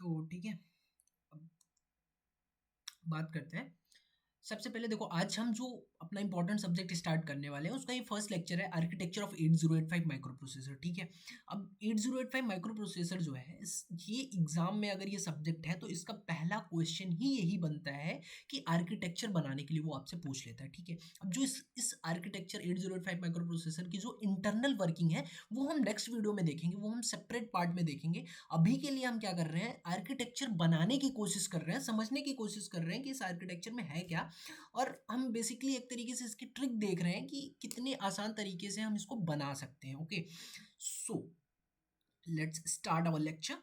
तो ठीक है, अब बात करते हैं। सबसे पहले देखो, आज हम जो अपना इंपॉर्टेंट सब्जेक्ट स्टार्ट करने वाले हैं उसका ये फर्स्ट लेक्चर है, आर्किटेक्चर ऑफ 8085 माइक्रो प्रोसेसर। ठीक है, अब 8085 माइक्रो प्रोसेसर जो है ये एग्जाम में अगर ये सब्जेक्ट है तो इसका पहला क्वेश्चन ही यही बनता है कि आर्किटेक्चर बनाने के लिए वो आपसे पूछ लेता है। ठीक है, अब जो इस आर्किटेक्चर 8085 माइक्रो प्रोसेसर की जो इंटरनल वर्किंग है वो हम नेक्स्ट वीडियो में देखेंगे, वो हम सेपरेट पार्ट में देखेंगे। अभी के लिए हम क्या कर रहे हैं, आर्किटेक्चर बनाने की कोशिश कर रहे हैं, समझने की कोशिश कर रहे हैं कि इस आर्किटेक्चर में है क्या, और हम बेसिकली एक तरीके से इसकी ट्रिक देख रहे हैं कि कितने आसान तरीके से हम इसको बना सकते हैं। Okay, so let's start our lecture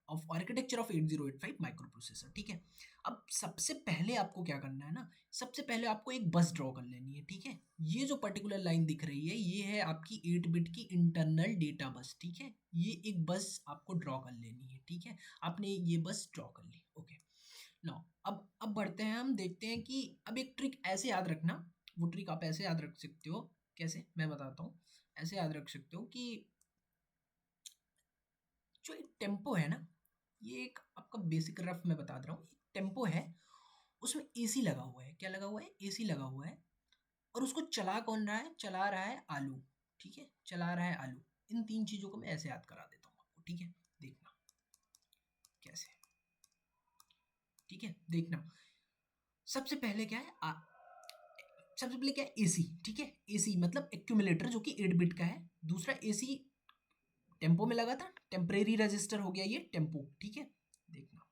of architecture of 8085 microprocessor. ठीक है, अब सबसे पहले आपको क्या करना है ना, सबसे पहले आपको एक बस ड्रॉ कर लेनी है। ठीक है, ये जो पर्टिकुलर लाइन दिख रही है ये है आपकी 8 बिट की इंटरनल डेटा बस। ठीक है, ये एक बस आपको ड्रॉ कर लेनी है। ठीक है, आपने ये बस ड्रॉ कर ली। ओके, नो, अब बढ़ते हैं, हम देखते हैं कि अब एक ट्रिक ऐसे याद रखना, वो ट्रिक आप ऐसे याद रख सकते हो। कैसे, मैं बताता हूँ। ऐसे याद रख सकते हो कि जो एक टेम्पो है ना, ये एक आपका बेसिक रफ मैं बता दे रहा हूँ, टेम्पो है, उसमें एसी लगा हुआ है। क्या लगा हुआ है? एसी लगा हुआ है। और उसको चला कौन रहा है? चला रहा है आलू। ठीक है, चला रहा है आलू। इन तीन चीजों को मैं ऐसे याद करा देता हूँ आपको। ठीक है, देखना कैसे। ठीक है, देखना, सबसे पहले क्या है सबसे पहले क्या है? एसी। ठीक है, एसी मतलब एक्यूमुलेटर जो कि 8 बिट का है। दूसरा एसी टेम्पो में लगा था, टेम्परेरी रजिस्टर हो गया ये टेम्पो। ठीक है, देखना,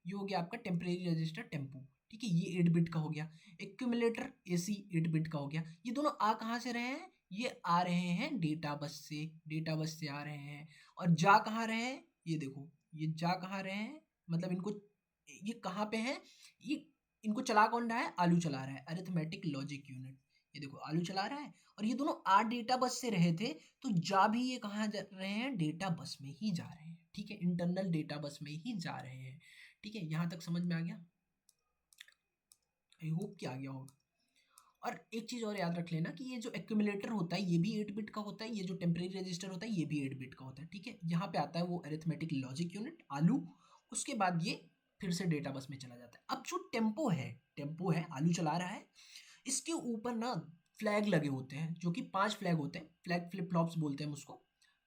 ये हो गया आपका टेम्परेरी रजिस्टर टेम्पो। ठीक है, ये 8 बिट का हो गया। एक्यूमुलेटर एसी 8 बिट का हो गया। ये दोनों आ कहाँ से रहे हैं? ये आ रहे हैं डेटा बस से, डेटा बस से आ रहे हैं। और जा कहाँ रहे हैं? ये देखो, ये जा कहाँ रहे हैं, मतलब इनको, ये कहाँ पे हैं? ये इनको चला कौन रहा है? आलू चला रहा है, अरिथमेटिक लॉजिक यूनिट। ये देखो, आलू चला रहा है और ये दोनों आ डेटा बस से रहे थे, तो जा भी ये कहाँ जा रहे हैं? डेटा बस में ही जा रहे हैं। ठीक है, इंटरनल डेटा बस में ही जा रहे हैं। ठीक है, यहां तक समझ में आ गया? आई होप कि आ गया होगा। और एक चीज और याद रख लेना कि ये जो एक्यूमुलेटर होता है ये भी 8 बिट का होता है, ये जो टेम्परेरी रजिस्टर होता है ये भी 8 बिट का होता है। ठीक है, यहाँ पे आता है वो अरिथमेटिक लॉजिक यूनिट आलू, उसके बाद ये फिर से डेटा बस में चला जाता है। अब जो टेम्पो है, आलू चला रहा है, इसके ऊपर ना फ्लैग लगे होते हैं, जो कि 5 फ्लैग होते हैं, फ्लैग फ्लिप फ्लॉप्स बोलते हैं हम उसको।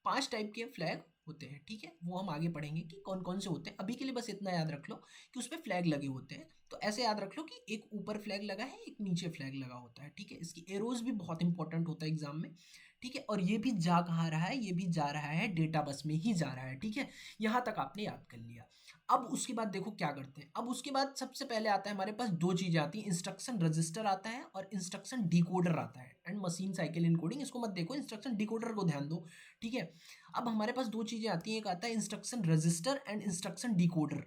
5 टाइप के फ्लैग होते हैं। ठीक है, वो हम आगे पढ़ेंगे कि कौन कौन से होते हैं। अभी के लिए बस इतना याद रख लो कि उस पर फ्लैग लगे होते हैं। तो ऐसे याद रख लो कि एक ऊपर फ्लैग लगा है, एक नीचे फ्लैग लगा होता है। ठीक है, इसकी एरोज भी बहुत इंपॉर्टेंट होता है एग्जाम में। ठीक है, और ये भी जा कहाँ रहा है? ये भी जा रहा है डेटा बस में ही जा रहा है। ठीक है, यहाँ तक आपने याद कर लिया। अब उसके बाद देखो क्या करते हैं। अब उसके बाद सबसे पहले आता है हमारे पास दो चीजें आती हैं, इंस्ट्रक्शन रजिस्टर आता है और इंस्ट्रक्शन डिकोडर आता है, एंड मशीन साइकिल इनकोडिंग। इसको मत देखो, इंस्ट्रक्शन डिकोडर को ध्यान दो। ठीक है, अब हमारे पास दो चीजें आती हैं, एक आता है instruction register and instruction decoder.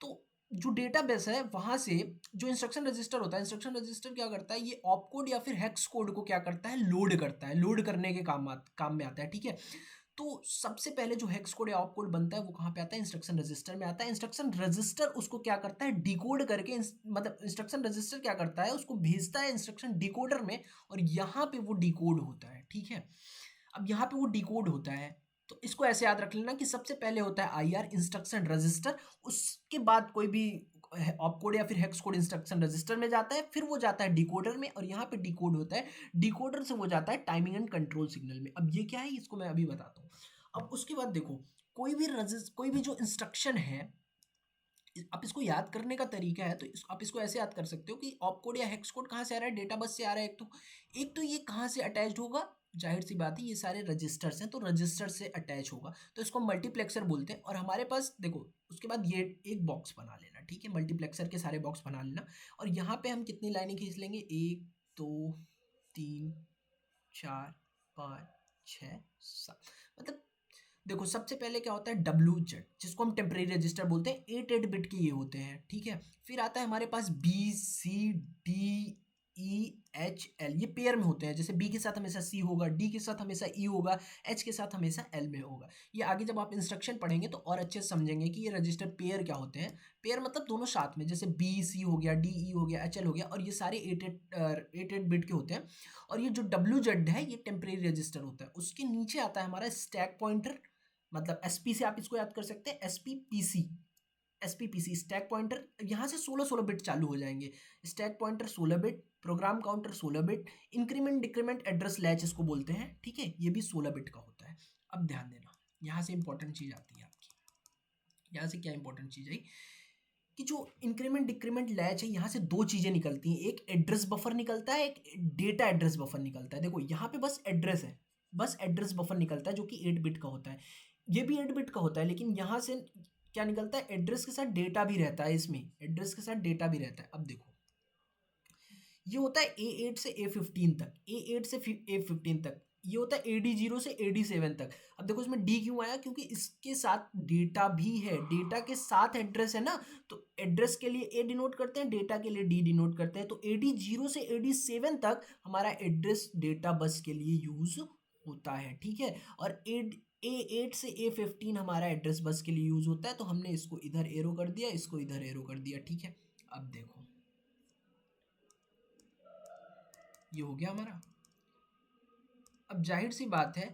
तो जो डेटाबेस है वहां से जो इंस्ट्रक्शन रजिस्टर होता है, इंस्ट्रक्शन रजिस्टर क्या करता है? ये ऑप कोड या फिर हेक्स कोड को क्या करता है? लोड करता है, लोड करने के काम में आता है। ठीक है, तो सबसे पहले जो हेक्स कोड या ऑप कोड बनता है वो कहाँ पे आता है? इंस्ट्रक्शन रजिस्टर में आता है। इंस्ट्रक्शन रजिस्टर उसको क्या करता है? डिकोड करके, मतलब इंस्ट्रक्शन रजिस्टर क्या करता है? उसको भेजता है इंस्ट्रक्शन डिकोडर में, और यहाँ पे वो डिकोड होता है। ठीक है, अब यहाँ पे वो डिकोड होता है। तो इसको ऐसे याद रख लेना कि सबसे पहले होता है आईआर इंस्ट्रक्शन रजिस्टर, उसके बाद कोई भी ऑप कोड या फिर हेक्स कोड इंस्ट्रक्शन रजिस्टर में जाता है, फिर वो जाता है डिकोडर में, और यहाँ पे डिकोड होता है। डिकोडर से वो जाता है टाइमिंग एंड कंट्रोल सिग्नल में। अब ये क्या है, इसको मैं अभी बताता हूँ। अब उसके बाद देखो, कोई भी जो इंस्ट्रक्शन है, आप इसको याद करने का तरीका है, तो आप इसको ऐसे याद कर सकते हो कि ऑप कोड या हेक्स कोड कहाँ से आ रहा है? डेटा बस से आ रहा है। एक तो ये कहाँ से अटैच्ड होगा? जाहिर सी बात है, ये सारे रजिस्टर्स हैं, तो रजिस्टर से अटैच होगा, तो इसको मल्टीप्लेक्सर बोलते हैं। और हमारे पास देखो, उसके बाद ये एक बॉक्स बना लेना। ठीक है, मल्टीप्लेक्सर के सारे बॉक्स बना लेना, और यहाँ पे हम कितनी लाइनें खींच लेंगे? 1 2 3 4 5 6 7, मतलब देखो, सबसे पहले क्या होता है? डब्ल्यू जेड, जिसको हम टेम्परेरी रजिस्टर बोलते हैं, 8 बिट के ये होते हैं। ठीक है, फिर आता है हमारे पास B C D E H L, ये पेयर में होते हैं। जैसे बी के साथ हमेशा सी होगा, डी के साथ हमेशा ई होगा, एच के साथ हमेशा एल में होगा। ये आगे जब आप इंस्ट्रक्शन पढ़ेंगे तो और अच्छे से समझेंगे कि ये रजिस्टर पेयर क्या होते हैं। पेयर मतलब दोनों साथ में, जैसे बी सी हो गया, डी ई हो गया, एच एल हो गया, और ये सारे एट बिट के होते हैं। और ये जो डब्ल्यू जेड है ये टेम्परेरी रजिस्टर होता है। उसके नीचे आता है हमारा स्टैक पॉइंटर, मतलब एसपी से आप इसको याद कर सकते हैं, एसपीपीसी, एसपीपीसी स्टैक पॉइंटर, यहाँ से 16 बिट चालू हो जाएंगे। Stack pointer 16 bit, program counter 16 bit, increment decrement address latch इसको बोलते हैं, ठीक है, ये भी 16 बिट का होता है। अब ध्यान देना, यहाँ से इंपॉर्टेंट चीज आती है आपकी, यहाँ से क्या इंपॉर्टेंट चीज आई कि जो इंक्रीमेंट डिक्रीमेंट लैच है, यहाँ से दो चीजें निकलती हैं, एक एड्रेस बफर निकलता है, एक डेटा एड्रेस बफर निकलता है। देखो यहाँ पे बस एड्रेस है, बस एड्रेस बफर निकलता है जो कि 8 बिट का होता है, ये भी 8 बिट का होता है, लेकिन यहाँ से क्या निकलता है, एड्रेस के साथ डेटा भी रहता है, इसमें एड्रेस के साथ डेटा भी रहता है। अब देखो ये होता है A8 से A15 तक, A8 से A15 तक, ये होता है AD0 से AD7 तक। अब देखो इसमें D क्यों आया, क्योंकि इसके साथ डेटा भी है, डेटा के साथ एड्रेस है ना, तो एड्रेस के लिए A डिनोट करते हैं, डेटा के लिए D डिनोट करते हैं। तो AD0 से AD7 तक हमारा एड्रेस डेटा बस के लिए यूज होता है, ठीक है। और A8 से A15 हमारा एड्रेस बस के लिए यूज होता है, तो हमने इसको इधर एरो कर दिया, इसको इधर एरो कर दिया, ठीक है। अब देखो ये हो गया हमारा। अब जाहिर सी बात है,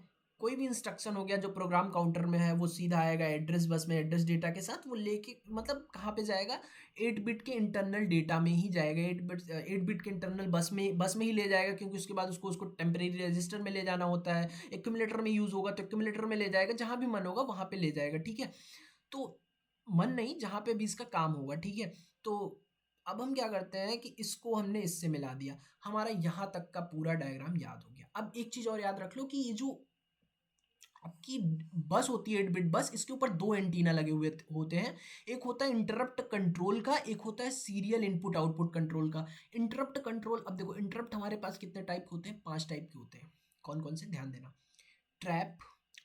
कोई भी इंस्ट्रक्शन हो गया जो प्रोग्राम काउंटर में है, वो सीधा आएगा एड्रेस बस में, एड्रेस डेटा के साथ वो लेके, मतलब कहाँ पे जाएगा, 8 बिट के इंटरनल डेटा में ही जाएगा, 8 बिट के इंटरनल बस में ही ले जाएगा, क्योंकि उसके बाद उसको टेम्परेरी रजिस्टर में ले जाना होता है, एक्यूमुलेटर में यूज होगा तो एक्यूमुलेटर में ले जाएगा, जहाँ भी मन होगा वहाँ पे ले जाएगा, ठीक है। तो मन नहीं, जहाँ पे भी इसका काम होगा, ठीक है। तो अब हम क्या करते हैं कि इसको हमने इससे मिला दिया, हमारा यहाँ तक का पूरा डायग्राम याद हो गया। अब एक चीज और याद रख लो कि ये जो आपकी बस होती है 8 बिट बस, इसके ऊपर दो एंटीना लगे हुए होते हैं, एक होता है इंटरप्ट कंट्रोल का, एक होता है सीरियल इनपुट आउटपुट कंट्रोल का। इंटरप्ट कंट्रोल, अब देखो इंटरप्ट हमारे पास कितने टाइप के होते हैं, 5 टाइप के होते हैं। कौन कौन से, ध्यान देना, trap,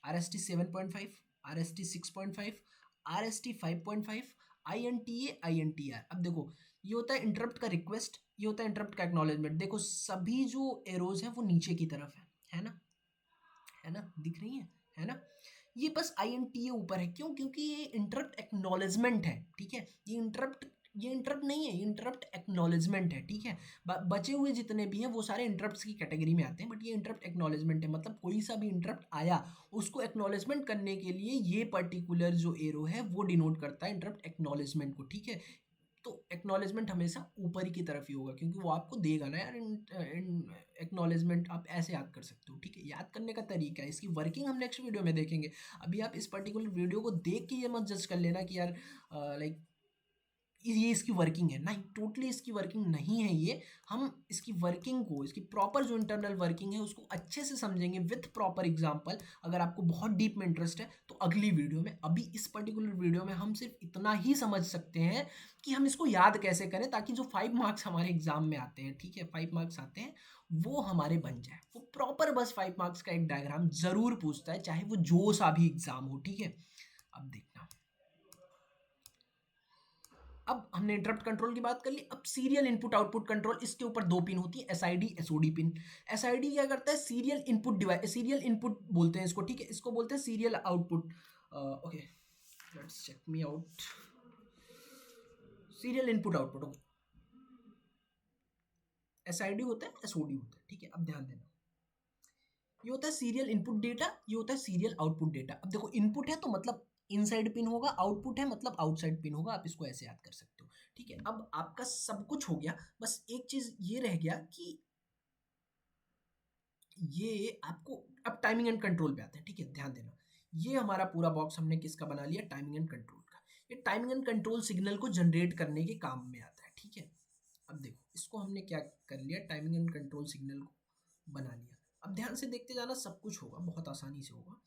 RST 7.5, RST 6.5, RST 5.5, INTA, INTR। अब देखो ये होता है इंटरप्ट का रिक्वेस्ट, ये होता है इंटरप्ट का एक्नॉलेजमेंट। देखो सभी जो एरोज हैं वो नीचे की तरफ है ना, है ना, दिख रही है ना। ये बस INTA ऊपर है, क्यों, क्योंकि ये इंटरप्ट एक्नॉलेजमेंट है, ठीक है। ये इंटरप्ट नहीं है, ये इंटरप्ट एक्नॉलेजमेंट है, ठीक है। बचे हुए जितने भी हैं वो सारे इंटरप्ट्स की कैटेगरी में आते हैं, बट ये इंटरप्ट एक्नॉलेजमेंट है, मतलब कोई सा भी इंटरप्ट आया उसको एक्नॉलेजमेंट करने के लिए ये पर्टिकुलर जो एरो है वो डिनोट करता है इंटरप्ट एक्नॉलेजमेंट को, ठीक है। तो एक्नॉलेजमेंट हमेशा ऊपर ही की तरफ ही होगा, क्योंकि वो आपको देगा ना यार, एक्नॉलेजमेंट आप ऐसे याद कर सकते हो, ठीक है। याद करने का तरीका है, इसकी वर्किंग हम नेक्स्ट वीडियो में देखेंगे। अभी आप इस पर्टिकुलर वीडियो को देख के ये मत जज कर लेना कि यार लाइक ये इसकी वर्किंग है, नहीं, टोटली इसकी वर्किंग नहीं है ये। हम इसकी वर्किंग को, इसकी प्रॉपर जो इंटरनल वर्किंग है उसको अच्छे से समझेंगे विथ प्रॉपर एग्जांपल। अगर आपको बहुत डीप में इंटरेस्ट है तो अगली वीडियो में, अभी इस पर्टिकुलर वीडियो में हम सिर्फ इतना ही समझ सकते हैं कि हम इसको याद कैसे करें, ताकि जो 5 मार्क्स हमारे एग्जाम में आते हैं, ठीक है, 5 मार्क्स आते हैं, वो हमारे बन जाए। वो प्रॉपर बस 5 मार्क्स का एक डायग्राम जरूर पूछता है, चाहे वो जो सा भी एग्जाम हो, ठीक है। अब देखना, अब हमने इंटरप्ट कंट्रोल की बात कर ली, अब सीरियल इनपुट आउटपुट कंट्रोल, इसके ऊपर दो पिन होती है, SID SOD पिन। SID क्या करता है, serial input device, serial input बोलते हैं इसको, ठीक है, इसको बोलते हैं serial output. Okay, let's check me out, serial input output, okay. SID होता है, SOD होता है, ठीक है। अब ध्यान देना, ये होता है सीरियल इनपुट डेटा, ये होता है सीरियल आउटपुट डेटा। अब देखो इनपुट है तो मतलब इनसाइड पिन होगा, आउटपुट है मतलब आउटसाइड पिन होगा, आप इसको ऐसे याद कर सकते हो, ठीक है। अब आपका सब कुछ हो गया, बस एक चीज ये रह गया कि ये आपको, अब टाइमिंग एंड कंट्रोल पे आते हैं, ठीक है, ध्यान देना। ये हमारा पूरा बॉक्स हमने किसका बना लिया, टाइमिंग एंड कंट्रोल का। ये टाइमिंग एंड कंट्रोल सिग्नल को जनरेट करने के काम में आता है, ठीक है। अब देखो इसको हमने क्या कर लिया, टाइमिंग एंड कंट्रोल सिग्नल को बना लिया। अब ध्यान से देखते जाना, सब कुछ होगा, बहुत आसानी से होगा।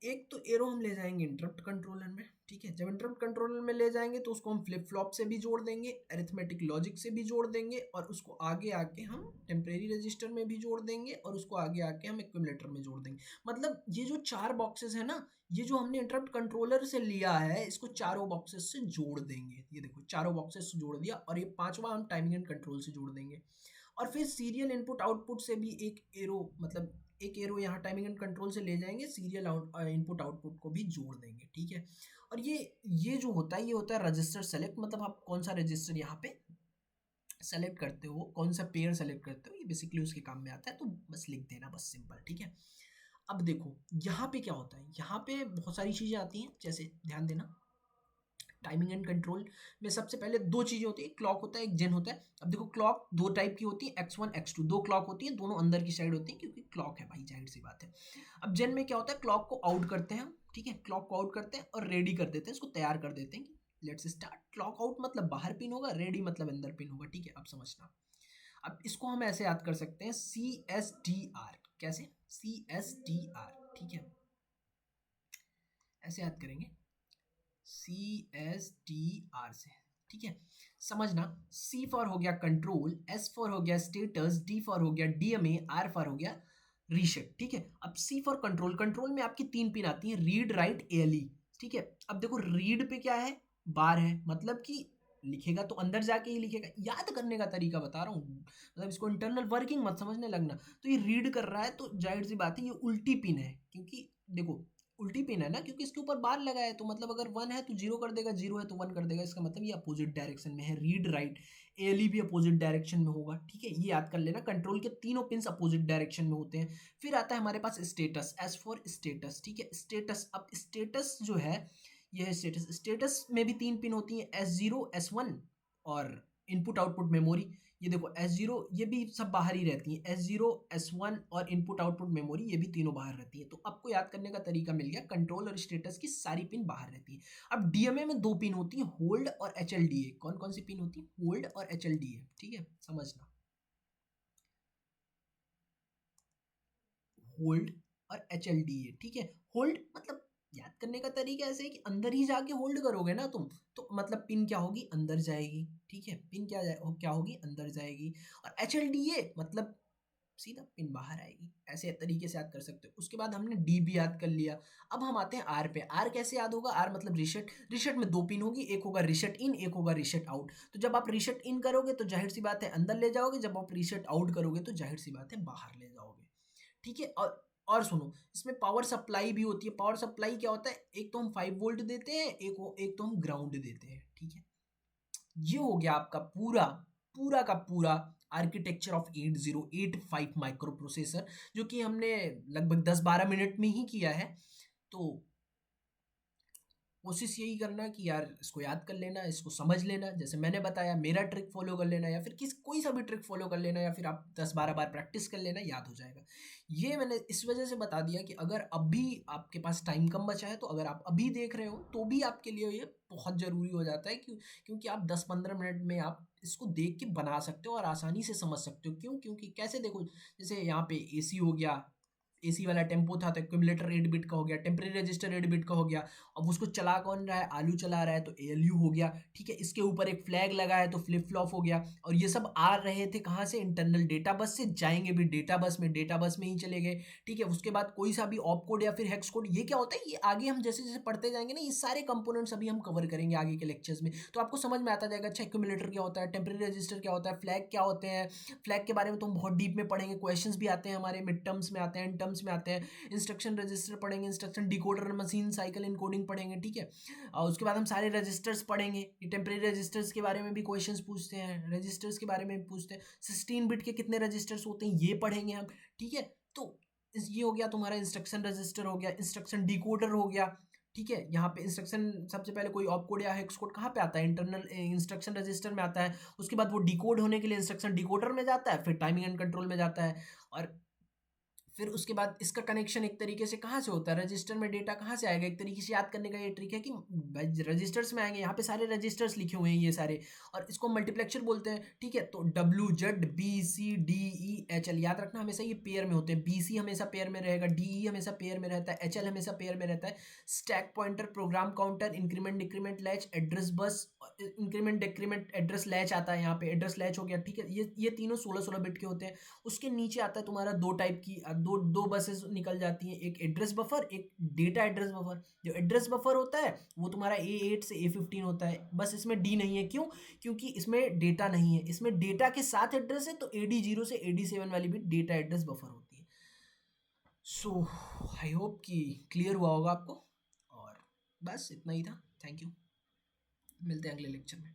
एक तो एरो हम ले जाएंगे इंटरप्ट कंट्रोलर में, ठीक है। जब इंटरप्ट कंट्रोलर में ले जाएंगे तो उसको हम फ्लिप फ्लॉप से भी जोड़ देंगे, अरिथमेटिक लॉजिक से भी जोड़ देंगे, और उसको आगे आके हम टेम्परेरी रजिस्टर में भी जोड़ देंगे, और उसको आगे आके हम एक्यूमुलेटर में जोड़ देंगे। मतलब ये जो 4 बॉक्सेस है ना, ये जो हमने इंटरप्ट कंट्रोलर से लिया है, इसको चारों बॉक्सेस से जोड़ देंगे। ये देखो चारों बॉक्सेस से जोड़ दिया, और ये 5वां हम टाइमिंग एंड कंट्रोल से जोड़ देंगे। और फिर सीरियल इनपुट आउटपुट से भी एक एरो, मतलब एक एरो यहाँ टाइमिंग एंड कंट्रोल से ले जाएंगे, सीरियल इनपुट आउटपुट को भी जोड़ देंगे, ठीक है। और ये जो होता है, ये होता है रजिस्टर सेलेक्ट, मतलब आप कौन सा रजिस्टर यहाँ पे सेलेक्ट करते हो, कौन सा पेयर सेलेक्ट करते हो, ये बेसिकली उसके काम में आता है, तो बस लिख देना, बस सिंपल, ठीक है। अब देखो यहाँ पे क्या होता है, यहाँ पे बहुत सारी चीज़ें आती हैं, जैसे ध्यान देना टाइमिंग एंड कंट्रोल में सबसे पहले दो चीज़ें होती है, क्लॉक होता है, एक जेन होता है। अब देखो क्लॉक दो टाइप की होती है, X1 X2, दो क्लॉक होती है, दोनों अंदर की साइड होती है क्योंकि क्लॉक है भाई, जाहिर सी बात है। अब जेन में क्या होता है, क्लॉक को आउट करते हैं हम, ठीक है, क्लॉक को आउट करते हैं और रेडी कर देते हैं, इसको तैयार कर देते हैं। Let's start. क्लॉक आउट मतलब बाहर पिन होगा, रेडी मतलब अंदर पिन होगा, ठीक है, अब समझना। अब इसको हम ऐसे याद कर सकते हैं, CSDR। कैसे? CSDR, ठीक है, ऐसे याद करेंगे, CSDR से, ठीक है। समझना, C फॉर हो गया कंट्रोल, S फॉर हो गया स्टेटस, D फॉर हो गया DMA, R फॉर हो गया रीसेट, ठीक है। अब C फॉर कंट्रोल, कंट्रोल में आपकी तीन पिन आती है, रीड राइट ALE, ठीक है। अब देखो रीड पे क्या है, बार है, मतलब कि लिखेगा तो अंदर जाके ही लिखेगा। याद करने का तरीका बता रहा हूँ, मतलब इसको इंटरनल वर्किंग मत समझने लगना। तो ये रीड कर रहा है तो जाहिर सी बात है ये उल्टी पिन है, क्योंकि देखो उल्टी पिन है ना, क्योंकि इसके ऊपर बार लगा है, तो मतलब अगर 1 है तो 0 कर देगा, 0 है तो 1 कर देगा, इसका मतलब ये अपोजिट डायरेक्शन में है। रीड राइट ALE भी अपोजिट डायरेक्शन में होगा, ठीक है, ये याद कर लेना। कंट्रोल के तीनों पिन्स अपोजिट डायरेक्शन में होते हैं। फिर आता है हमारे पास स्टेटस, S फॉर स्टेटस, ठीक है। स्टेटस, अब स्टेटस जो है ये है स्टेटस। स्टेटस में भी तीन पिन होती हैं, S0 S1 और इनपुट आउटपुट मेमोरी। ये देखो S0 ये भी सब बाहर ही रहती हैं, S0 S1 और इनपुट आउटपुट मेमोरी ये भी तीनों बाहर रहती हैं। तो आपको याद करने का तरीका मिल गया, कंट्रोल और स्टेटस की सारी पिन बाहर रहती हैं। अब DMA में दो पिन होती हैं, होल्ड और HLDA। कौन कौन सी पिन होती है? होल्ड और HLDA, ठीक है, समझना, होल्ड और HLDA, ठीक है। होल्ड मतलब याद करने का तरीका ऐसे है कि अंदर ही जाके होल्ड करोगे ना तुम, तो मतलब पिन क्या होगी, अंदर जाएगी, ठीक है, पिन क्या होगी, अंदर जाएगी। और HLDA मतलब सीधा पिन बाहर आएगी। ऐसे तरीके से याद कर सकते हो। उसके बाद हमने डी भी याद कर लिया। अब हम आते हैं आर पे। आर कैसे याद होगा? आर मतलब रीसेट। रीसेट में दो पिन होगी, एक होगा रीसेट इन, एक होगा रीसेट आउट। तो जब आप रीसेट इन करोगे तो जाहिर सी बात है अंदर ले जाओगे, जब आप रीसेट आउट करोगे तो जाहिर सी बात है बाहर ले जाओगे, ठीक है। और सुनो, इसमें पावर सप्लाई भी होती है। पावर सप्लाई क्या होता है, एक तो हम 5 वोल्ट देते हैं, एक तो हम ग्राउंड देते हैं, ठीक है। ये हो गया आपका पूरा पूरा का पूरा आर्किटेक्चर ऑफ 8085 माइक्रो प्रोसेसर, जो कि हमने लगभग 10-12 मिनट में ही किया है। तो कोशिश यही करना कि यार इसको याद कर लेना, इसको समझ लेना, जैसे मैंने बताया मेरा ट्रिक फॉलो कर लेना, या फिर कोई सा भी ट्रिक फॉलो कर लेना, या फिर आप 10-12 बार प्रैक्टिस कर लेना, याद हो जाएगा। ये मैंने इस वजह से बता दिया कि अगर अभी आपके पास टाइम कम बचा है, तो अगर आप अभी देख रहे हो तो भी आपके लिए ये बहुत ज़रूरी हो जाता है, क्योंकि आप 10-15 मिनट में आप इसको देख के बना सकते हो और आसानी से समझ सकते हो। क्यों? क्योंकि कैसे देखो, जैसे यहाँ पे AC हो गया, AC वाला टेम्पो था तो एक्यूमुलेटर 8 बिट का हो गया, टेम्परेरी रजिस्टर 8 बिट का हो गया। अब उसको चला कौन रहा है? आलू चला रहा है, तो ALU हो गया, ठीक है। इसके ऊपर एक फ्लैग लगा है तो फ्लिप फ्लॉप हो गया। और ये सब आ रहे थे कहाँ से? इंटरनल डेटा बस से, जाएंगे भी डेटा बस में ही चले गए, ठीक है। उसके बाद कोई सा भी ऑप कोड या फिर हेक्स कोड, ये क्या होता है, ये आगे हम जैसे जैसे पढ़ते जाएंगे ना, ये सारे कंपोनेंट्स अभी हम कवर करेंगे आगे के लेक्चर्स में, तो आपको समझ में आता जाएगा। अच्छा, एक्यूमुलेटर क्या होता है, टेम्परेरी रजिस्टर क्या होता है, फ्लैग क्या होते हैं। फ्लैग के बारे में तो हम बहुत डीप में पढ़ेंगे, क्वेश्चंस भी आते हैं हमारे, मिड टर्म्स में आते हैं, एंड टर्म्स में आते हैं। इंस्ट्रक्शन रजिस्टर पढ़ेंगे, instruction decoder, machine cycle encoding पढ़ेंगे, ठीक है। और उसके बाद हम सारे रजिस्टर्स पढ़ेंगे। ये टेम्परेरी रजिस्टर्स के बारे में भी क्वेश्चंस पूछते हैं, रजिस्टर्स के बारे में भी पूछते हैं। 16 बिट के कितने रजिस्टर्स होते हैं ये पढ़ेंगे हम, ठीक है। तो ये हो गया तुम्हारा इंस्ट्रक्शन रजिस्टर हो गया, इंस्ट्रक्शन डिकोडर हो गया, ठीक है। यहाँ पे इंस्ट्रक्शन सबसे पहले कोई ऑप कोड या हेक्स कोड कहाँ पे आता है? इंटरनल इंस्ट्रक्शन रजिस्टर में आता है। उसके बाद वो डिकोड होने के लिए इंस्ट्रक्शन डिकोडर में जाता है, फिर टाइमिंग एंड कंट्रोल में जाता है। और फिर उसके बाद इसका कनेक्शन एक तरीके से कहाँ से होता है, रजिस्टर में डेटा कहाँ से आएगा? एक तरीके से याद करने का ये ट्रिक है कि रजिस्टर्स में आएंगे, यहाँ पे सारे रजिस्टर्स लिखे हुए हैं ये सारे, और इसको मल्टीप्लेक्सर बोलते हैं, ठीक है। तो WZ BC DE HL याद रखना, हमेशा ये पेयर में होते हैं। BC हमेशा पेयर में रहेगा, DE हमेशा पेयर में रहता है, HL हमेशा पेयर में रहता है। Stack pointer, program counter, increment decrement latch, address bus, increment decrement address latch आता है, यहाँ पे एड्रेस लैच हो गया, ठीक है। ये तीनों 16-16 बिट के होते हैं। उसके नीचे आता है तुम्हारा दो टाइप की, दो बसेस निकल जाती हैं, एक एड्रेस बफर, एक डेटा एड्रेस बफर। जो एड्रेस बफर होता है वो तुम्हारा A8 से A15 होता है, बस इसमें D नहीं है। क्यों? क्योंकि इसमें डेटा नहीं है, इसमें डेटा के साथ एड्रेस है, तो AD0 से AD7 वाली भी डेटा एड्रेस बफर होती है। सो आई होप कि क्लियर हुआ होगा आपको, और बस इतना ही था। थैंक यू, मिलते हैं अगले लेक्चर में।